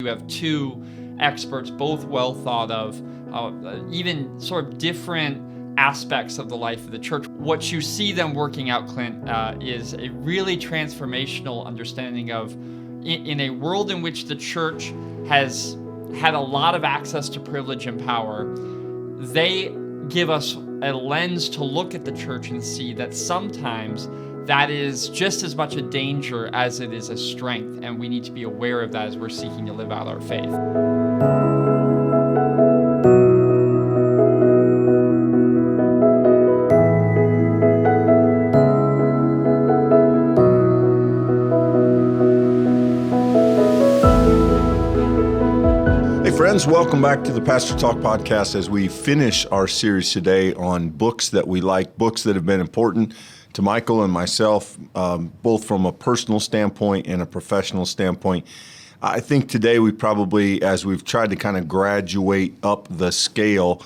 You have two experts, both well thought of, even sort of different aspects of the life of the church. What you see them working out, Clint, is a really transformational understanding of, in a world in which the church has had a lot of access to privilege and power, they give us a lens to look at the church and see that sometimes that is just as much a danger as it is a strength, and we need to be aware of that as we're seeking to live out our faith. Friends, welcome back to the Pastor Talk podcast as we finish our series today on books that we like, books that have been important to Michael and myself, both from a personal standpoint and a professional standpoint. I think today we probably, as we've tried to kind of graduate up the scale,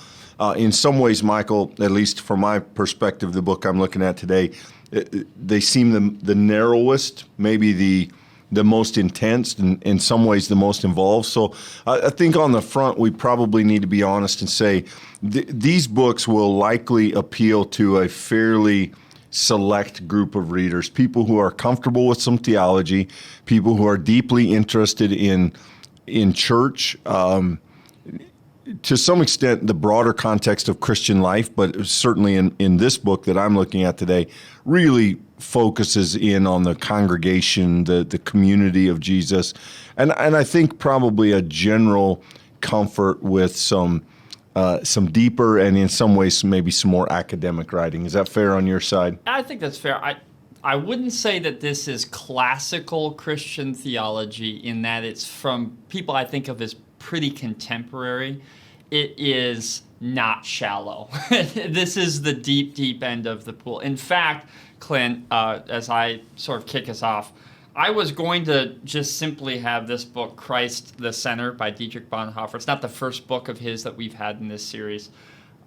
in some ways, Michael, at least from my perspective, the book I'm looking at today, they seem the narrowest, maybe the most intense, and in some ways the most involved. So I think on the front, we probably need to be honest and say these books will likely appeal to a fairly select group of readers, people who are comfortable with some theology, people who are deeply interested in church, to some extent the broader context of Christian life, but certainly in this book that I'm looking at today, really focuses in on the congregation, the community of Jesus, and I think probably a general comfort with some deeper and in some ways maybe some more academic writing. Is that fair on your side? I think that's fair. I wouldn't say that this is classical Christian theology in that it's from people I think of as pretty contemporary. It is not shallow. This is the deep, deep end of the pool. In fact, Clint, as I sort of kick us off, I was going to just simply have this book, Christ the Center by Dietrich Bonhoeffer. It's not the first book of his that we've had in this series,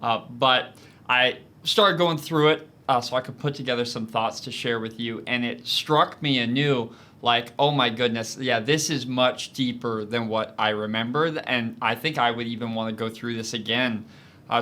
but I started going through it so I could put together some thoughts to share with you, and it struck me anew, like, oh my goodness, yeah, this is much deeper than what I remembered, and I think I would even want to go through this again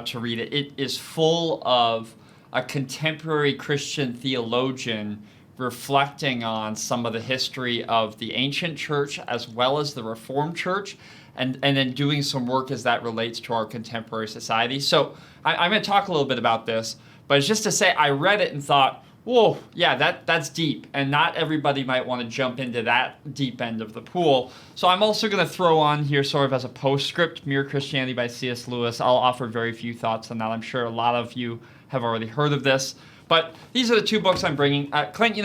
to read it. It is full of a contemporary Christian theologian reflecting on some of the history of the ancient church as well as the Reformed church, and then doing some work as that relates to our contemporary society. So I'm going to talk a little bit about this, but it's just to say I read it and thought, whoa, yeah, that's deep, and not everybody might want to jump into that deep end of the pool. So I'm also going to throw on here sort of as a postscript, Mere Christianity by C.S. Lewis. I'll offer very few thoughts on that. I'm sure a lot of you have already heard of this. But these are the two books I'm bringing. Clint,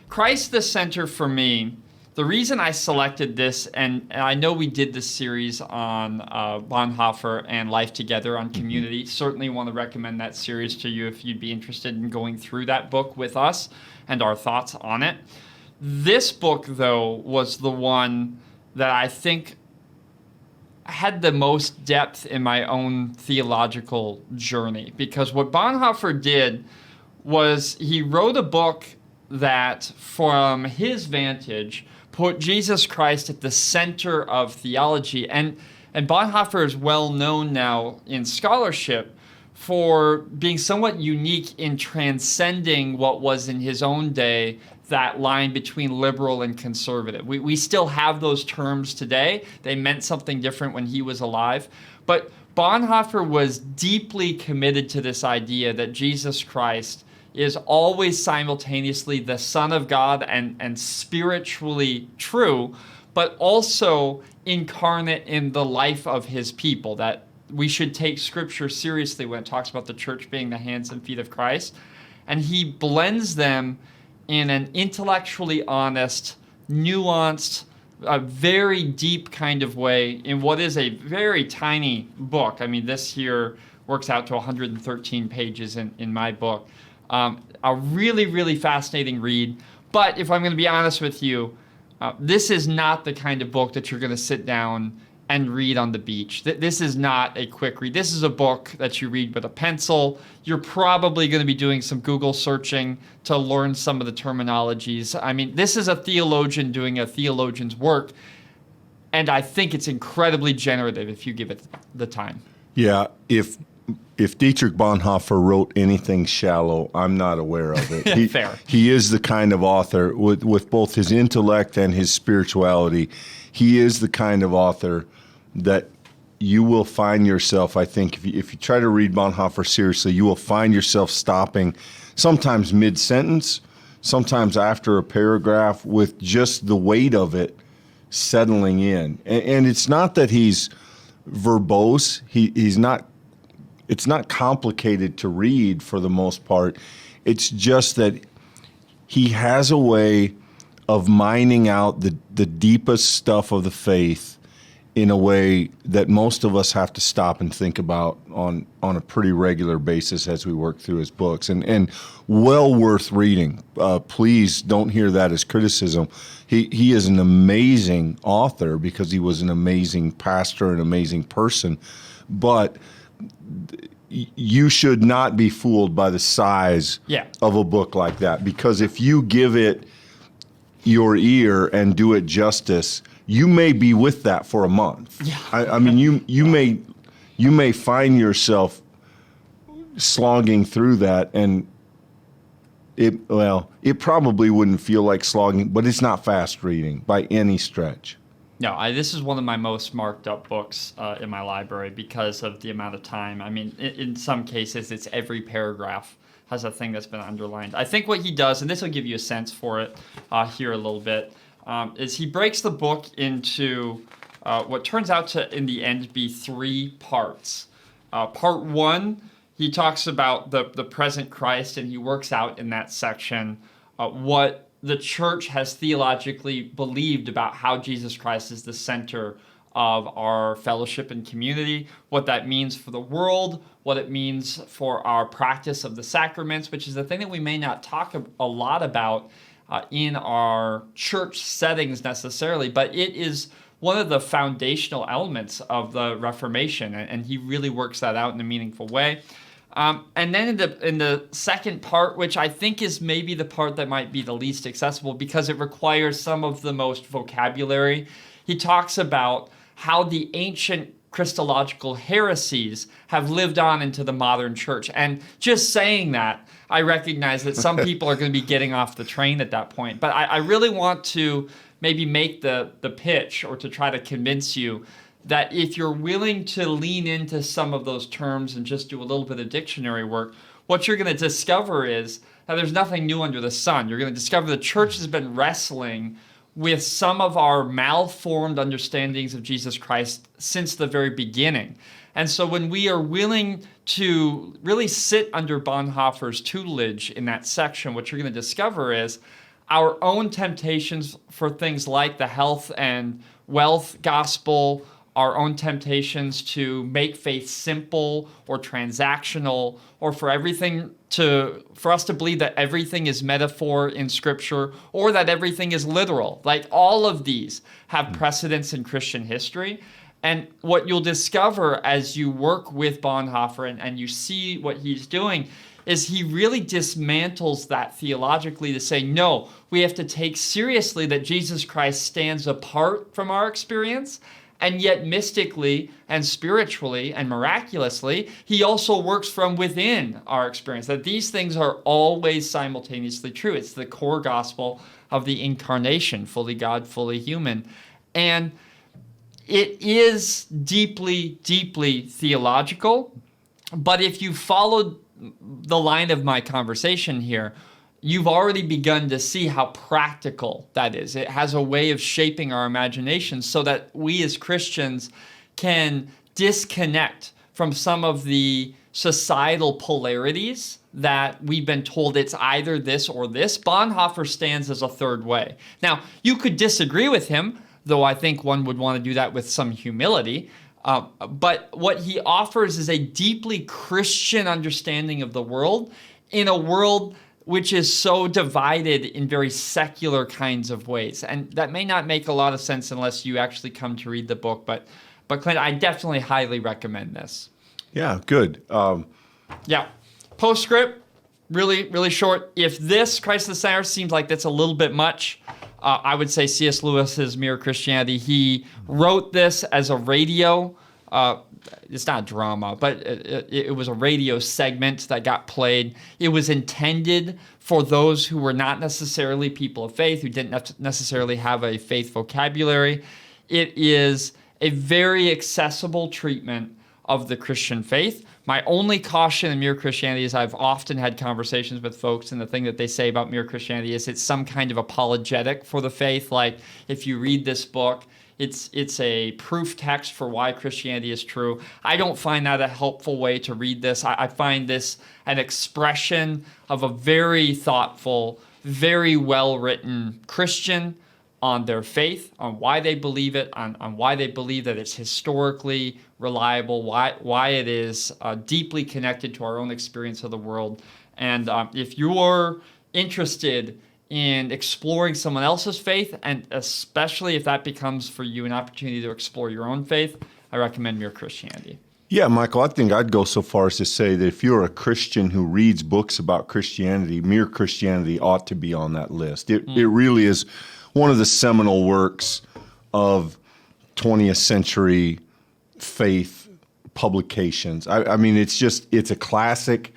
Christ the Center for me, the reason I selected this, and I know we did this series on Bonhoeffer and Life Together on community. Certainly want to recommend that series to you if you'd be interested in going through that book with us and our thoughts on it. This book, though, was the one that I think had the most depth in my own theological journey, because what Bonhoeffer did was he wrote a book that, from his vantage, put Jesus Christ at the center of theology. And Bonhoeffer is well known now in scholarship for being somewhat unique in transcending what was in his own day that line between liberal and conservative. We still have those terms today. They meant something different when he was alive. But Bonhoeffer was deeply committed to this idea that Jesus Christ is always simultaneously the Son of God and spiritually true, but also incarnate in the life of his people, that we should take Scripture seriously when it talks about the church being the hands and feet of Christ. And he blends them in an intellectually honest, nuanced, a very deep kind of way in what is a very tiny book. I mean, this here works out to 113 pages in my book. A really, really fascinating read. But if I'm going to be honest with you, this is not the kind of book that you're going to sit down and read on the beach. This is not a quick read. This is a book that you read with a pencil. You're probably going to be doing some Google searching to learn some of the terminologies. I mean, this is a theologian doing a theologian's work. And I think it's incredibly generative if you give it the time. Yeah, if Dietrich Bonhoeffer wrote anything shallow, I'm not aware of it. Fair. He is the kind of author, with both his intellect and his spirituality, he is the kind of author that you will find yourself, I think, if you try to read Bonhoeffer seriously, you will find yourself stopping sometimes mid-sentence, sometimes after a paragraph, with just the weight of it settling in. And it's not that he's verbose. He's not. It's not complicated to read for the most part. It's just that he has a way of mining out the deepest stuff of the faith in a way that most of us have to stop and think about on a pretty regular basis as we work through his books. And well worth reading. Please don't hear that as criticism. He is an amazing author because he was an amazing pastor, an amazing person. But you should not be fooled by the size of a book like that, because if you give it your ear and do it justice, you may be with that for a month. Yeah. I mean, you may find yourself slogging through that, and it probably wouldn't feel like slogging, but it's not fast reading by any stretch. No, this is one of my most marked up books in my library because of the amount of time. I mean, in some cases, it's every paragraph has a thing that's been underlined. I think what he does, and this will give you a sense for it here a little bit, is he breaks the book into what turns out to, in the end, be 3 parts. Part 1, he talks about the present Christ, and he works out in that section what the church has theologically believed about how Jesus Christ is the center of our fellowship and community, what that means for the world, what it means for our practice of the sacraments, which is the thing that we may not talk a lot about in our church settings necessarily, but it is one of the foundational elements of the Reformation, and he really works that out in a meaningful way. And then in the second part, which I think is maybe the part that might be the least accessible because it requires some of the most vocabulary, he talks about how the ancient Christological heresies have lived on into the modern church. And just saying that, I recognize that some people are going to be getting off the train at that point. But I really want to maybe make the pitch, or to try to convince you that if you're willing to lean into some of those terms and just do a little bit of dictionary work, what you're going to discover is that there's nothing new under the sun. You're going to discover the church has been wrestling with some of our malformed understandings of Jesus Christ since the very beginning. And so when we are willing to really sit under Bonhoeffer's tutelage in that section, what you're going to discover is our own temptations for things like the health and wealth gospel, our own temptations to make faith simple or transactional, or for us to believe that everything is metaphor in Scripture, or that everything is literal. Like, all of these have precedence in Christian history. And what you'll discover as you work with Bonhoeffer and you see what he's doing is he really dismantles that theologically to say, no, we have to take seriously that Jesus Christ stands apart from our experience, and yet mystically and spiritually and miraculously, he also works from within our experience. That these things are always simultaneously true. It's the core gospel of the incarnation, fully God, fully human. And it is deeply, deeply theological. But if you followed the line of my conversation here, you've already begun to see how practical that is. It has a way of shaping our imagination so that we as Christians can disconnect from some of the societal polarities that we've been told it's either this or this. Bonhoeffer stands as a third way. Now, you could disagree with him, though I think one would want to do that with some humility. But what he offers is a deeply Christian understanding of the world in a world which is so divided in very secular kinds of ways. And that may not make a lot of sense unless you actually come to read the book. But Clint, I definitely highly recommend this. Yeah, good. Yeah. Postscript, really, really short. If this, Christ the Center, seems like that's a little bit much, I would say C.S. Lewis's Mere Christianity. He wrote this as a radio. It's not drama, but it was a radio segment that got played. It was intended for those who were not necessarily people of faith, who didn't necessarily have a faith vocabulary. It is a very accessible treatment of the Christian faith. My only caution in Mere Christianity is I've often had conversations with folks, and the thing that they say about Mere Christianity is it's some kind of apologetic for the faith. Like, if you read this book, it's a proof text for why Christianity is true. I don't find that a helpful way to read this. I find this an expression of a very thoughtful, very well-written Christian on their faith, on why they believe it, on why they believe that it's historically reliable, why it is deeply connected to our own experience of the world. And if you're interested in exploring someone else's faith, and especially if that becomes for you an opportunity to explore your own faith, I recommend Mere Christianity. Yeah, Michael, I think I'd go so far as to say that if you're a Christian who reads books about Christianity, Mere Christianity ought to be on that list. It really is one of the seminal works of 20th century faith publications. I mean, it's a classic.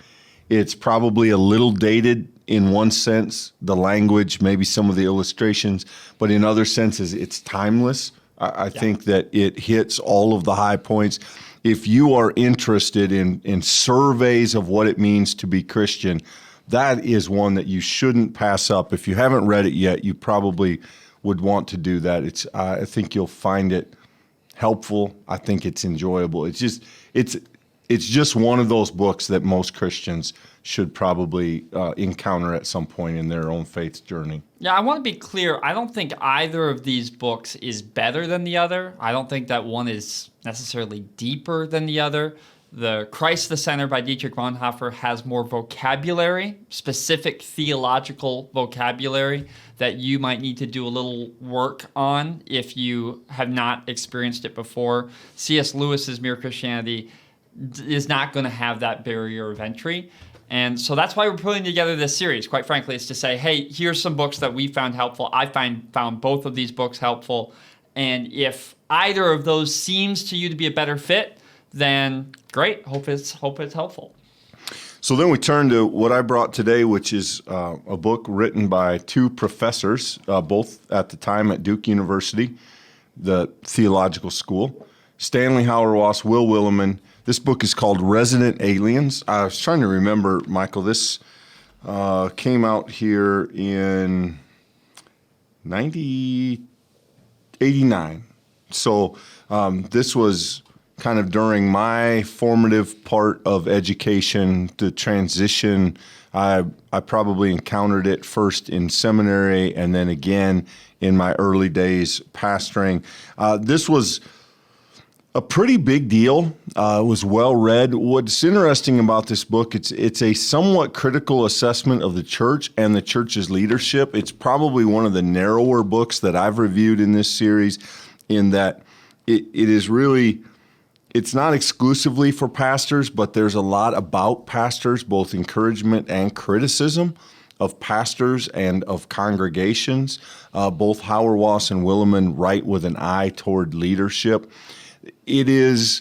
It's probably a little dated in one sense, the language, maybe some of the illustrations, but in other senses, it's timeless. I think that it hits all of the high points. If you are interested in surveys of what it means to be Christian, that is one that you shouldn't pass up. If you haven't read it yet, you probably would want to do that. I think you'll find it helpful. I think it's enjoyable. It's just one of those books that most Christians should probably encounter at some point in their own faith journey. Yeah, I want to be clear. I don't think either of these books is better than the other. I don't think that one is necessarily deeper than the other. The Christ the Center by Dietrich Bonhoeffer has more vocabulary, specific theological vocabulary that you might need to do a little work on if you have not experienced it before. C.S. Lewis's Mere Christianity is not going to have that barrier of entry. And so that's why we're putting together this series. Quite frankly, is to say, hey, here's some books that we found helpful. I found both of these books helpful. And if either of those seems to you to be a better fit, then great. Hope it's helpful. So then we turn to what I brought today, which is a book written by two professors, both at the time at Duke University, the theological school, Stanley Hauerwas, Will Willimon. This book is called Resident Aliens. I was trying to remember, Michael, this came out here in 1989. So this was kind of during my formative part of education, the transition. I probably encountered it first in seminary and then again in my early days pastoring. This was a pretty big deal. It was well read. What's interesting about this book, it's a somewhat critical assessment of the church and the church's leadership. It's probably one of the narrower books that I've reviewed in this series, in that it is really, it's not exclusively for pastors, but there's a lot about pastors, both encouragement and criticism of pastors and of congregations. Both Hauerwas and Willimon write with an eye toward leadership. It is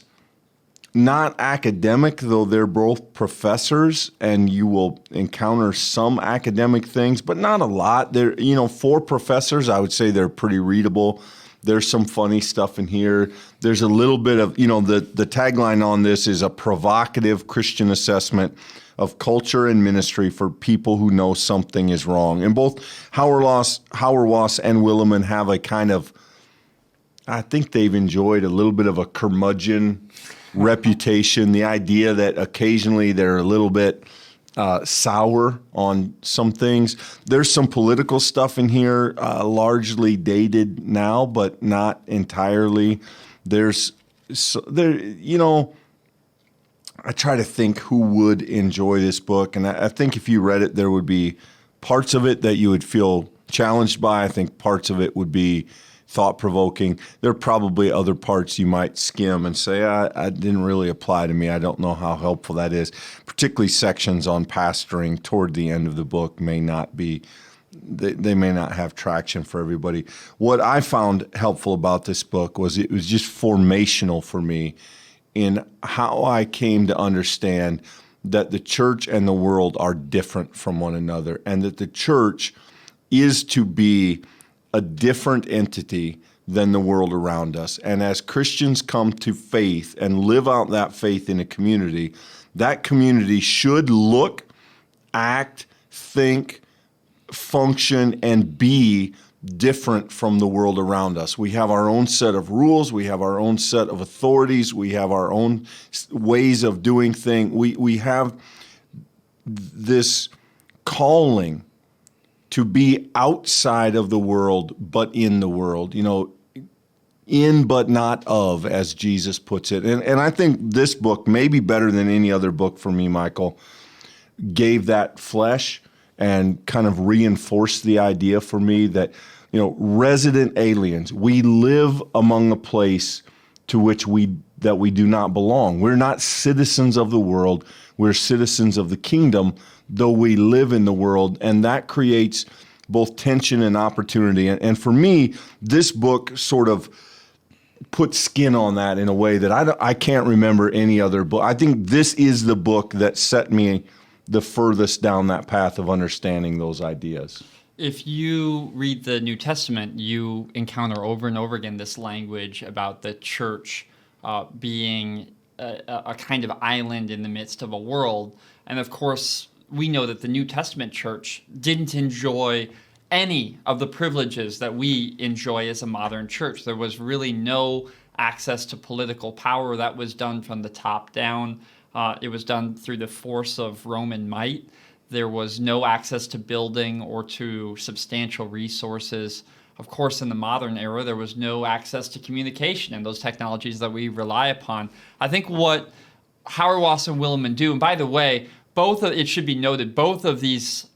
not academic, though they're both professors, and you will encounter some academic things, but not a lot. They're, for professors, I would say they're pretty readable. There's some funny stuff in here. There's a little bit of, the tagline on this is a provocative Christian assessment of culture and ministry for people who know something is wrong. And both Hauerwas and Willimon have a kind of, I think they've enjoyed a little bit of a curmudgeon reputation, the idea that occasionally they're a little bit sour on some things. There's some political stuff in here, largely dated now, but not entirely. I try to think who would enjoy this book, and I think if you read it, there would be parts of it that you would feel challenged by. I think parts of it would be thought-provoking. There are probably other parts you might skim and say, I didn't really apply to me. I don't know how helpful that is. Particularly sections on pastoring toward the end of the book may not be they may not have traction for everybody. What I found helpful about this book was it was just formational for me in how I came to understand that the church and the world are different from one another, and that the church is to be a different entity than the world around us. And as Christians come to faith and live out that faith in a community, that community should look, act, think, function, and be different from the world around us. We have our own set of rules. We have our own set of authorities. We have our own ways of doing things. We have this calling to be outside of the world, but in the world, in but not of, as Jesus puts it. And I think this book, maybe better than any other book for me, Michael, gave that flesh and kind of reinforced the idea for me that, resident aliens, we live among a place to which we do not belong. We're not citizens of the world. We're citizens of the kingdom, though we live in the world, and that creates both tension and opportunity. And for me, this book sort of put skin on that in a way that I can't remember any other book. I think this is the book that set me the furthest down that path of understanding those ideas. If you read the New Testament, you encounter over and over again this language about the church being a kind of island in the midst of a world. And of course, we know that the New Testament church didn't enjoy any of the privileges that we enjoy as a modern church. There was really no access to political power. That was done from the top down. It was done through the force of Roman might. There was no access to building or to substantial resources. Of course, in the modern era, there was no access to communication and those technologies that we rely upon. I think what Hauerwas and Willimon do, and by the way, it should be noted, both of these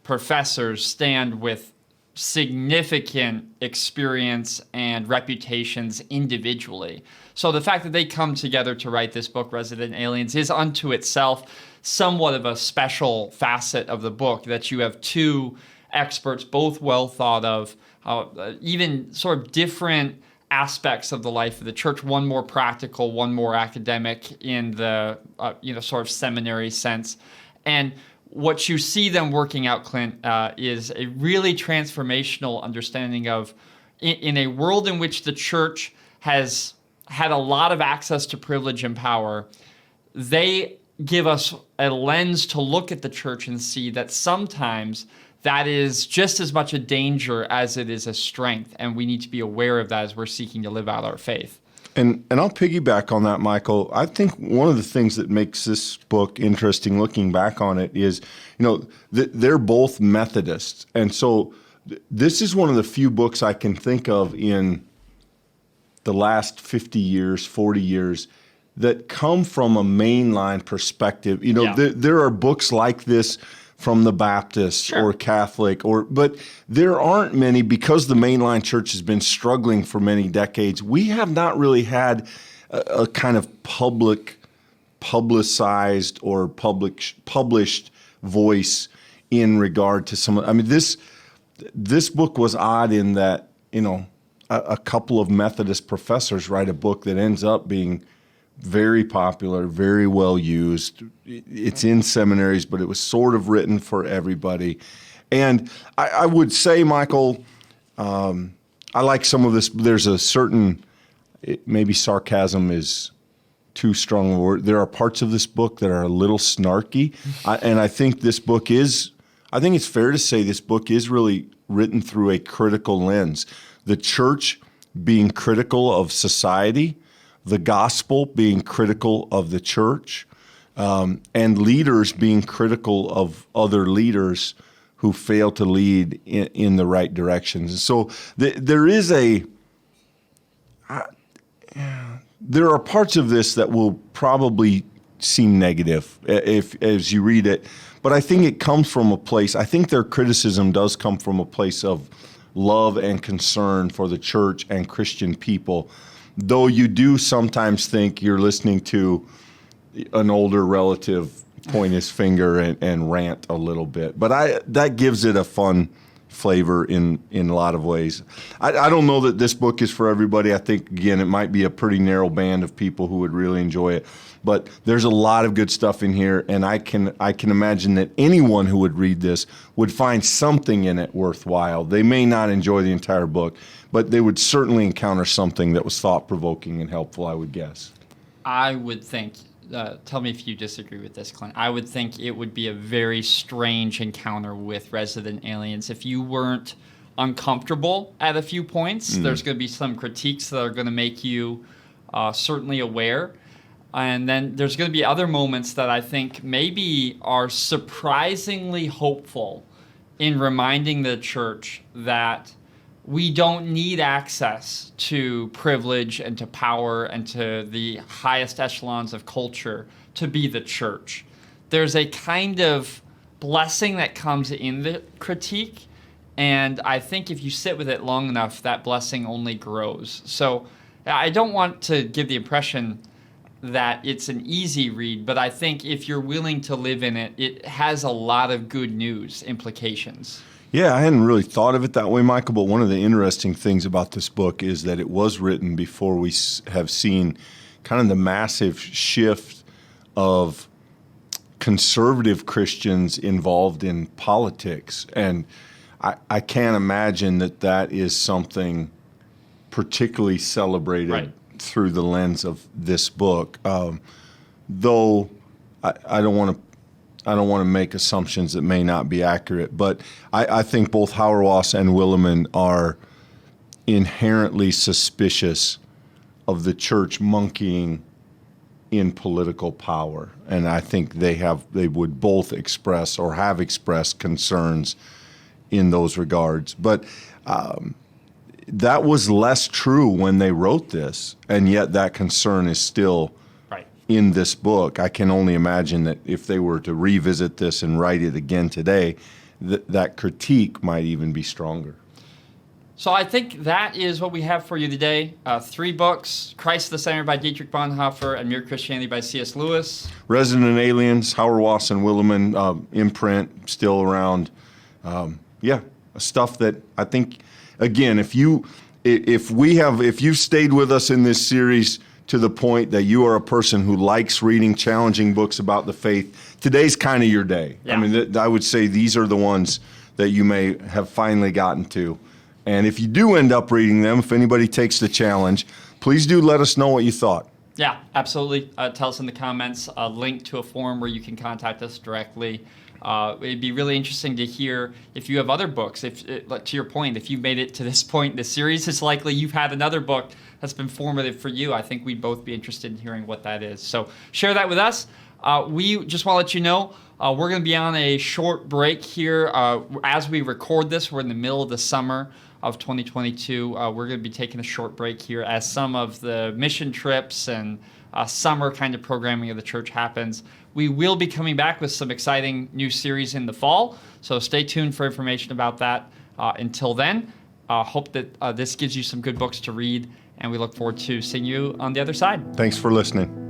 professors stand with significant experience and reputations individually. So the fact that they come together to write this book, Resident Aliens, is unto itself somewhat of a special facet of the book, that you have two experts, both well thought of, even sort of different aspects of the life of the church, one more practical, one more academic in the sort of seminary sense. And what you see them working out, Clint, is a really transformational understanding of, in a world in which the church has had a lot of access to privilege and power, they give us a lens to look at the church and see that sometimes that is just as much a danger as it is a strength, and we need to be aware of that as we're seeking to live out our faith. And I'll piggyback on that, Michael. I think one of the things that makes this book interesting, looking back on it, is, they're both Methodists. And so this is one of the few books I can think of in the last 50 years, 40 years, that come from a mainline perspective. There are books like this from the Baptist or Catholic, but there aren't many, because the mainline church has been struggling for many decades. We have not really had a kind of publicized or published voice in regard to some. I mean, this book was odd in that, a couple of Methodist professors write a book that ends up being very popular, very well used. It's in seminaries, but it was sort of written for everybody. And I would say, Michael, I like some of this. There's a certain, maybe sarcasm is too strong a word. There are parts of this book that are a little snarky. And I think this book is, I think it's fair to say this book is really written through a critical lens. The church being critical of society, the gospel being critical of the church, and leaders being critical of other leaders who fail to lead in the right directions. And so there is there are parts of this that will probably seem negative as you read it, but I think it comes from a place, I think their criticism does come from a place of love and concern for the church and Christian people, though you do sometimes think you're listening to an older relative point his finger and rant a little bit. But that gives it a fun flavor in a lot of ways. I don't know that this book is for everybody. I think, again, it might be a pretty narrow band of people who would really enjoy it. But there's a lot of good stuff in here, and I can imagine that anyone who would read this would find something in it worthwhile. They may not enjoy the entire book, but they would certainly encounter something that was thought-provoking and helpful, I would guess. I would think, tell me if you disagree with this, Clint, I would think it would be a very strange encounter with resident aliens. If you weren't uncomfortable at a few points, there's going to be some critiques that are going to make you certainly aware. And then there's going to be other moments that I think maybe are surprisingly hopeful in reminding the church that we don't need access to privilege and to power and to the highest echelons of culture to be the church. There's a kind of blessing that comes in the critique, and I think if you sit with it long enough, that blessing only grows. So I don't want to give the impression that it's an easy read, but I think if you're willing to live in it, it has a lot of good news implications. Yeah, I hadn't really thought of it that way, Michael, but one of the interesting things about this book is that it was written before we have seen kind of the massive shift of conservative Christians involved in politics. And I can't imagine that is something particularly celebrated through the lens of this book. Though I don't want to make assumptions that may not be accurate, but I think both Hauerwas and Willimon are inherently suspicious of the church monkeying in political power, and I think they would both express or have expressed concerns in those regards. But that was less true when they wrote this, and yet that concern is still in this book. I can only imagine that if they were to revisit this and write it again today, that critique might even be stronger. So I think that is what we have for you today. 3 books: Christ the Center by Dietrich Bonhoeffer and Mere Christianity by C.S. Lewis. Resident Aliens, Hauerwas and Willimon, imprint, still around. Stuff that I think, again, if you've stayed with us in this series to the point that you are a person who likes reading challenging books about the faith, today's kind of your day. Yeah. I mean, I would say these are the ones that you may have finally gotten to. And if you do end up reading them, if anybody takes the challenge, please do let us know what you thought. Yeah, absolutely. Tell us in the comments. A link to a forum where you can contact us directly. It'd be really interesting to hear if you have other books. To your point, if you've made it to this point in the series, it's likely you've had another book that's been formative for you. I think we'd both be interested in hearing what that is. So share that with us. We just want to let you know we're going to be on a short break here. As we record this, we're in the middle of the summer of 2022. We're going to be taking a short break here as some of the mission trips and summer kind of programming of the church happens. We will be coming back with some exciting new series in the fall, so stay tuned for information about that. Until then, hope that this gives you some good books to read, and we look forward to seeing you on the other side. Thanks for listening.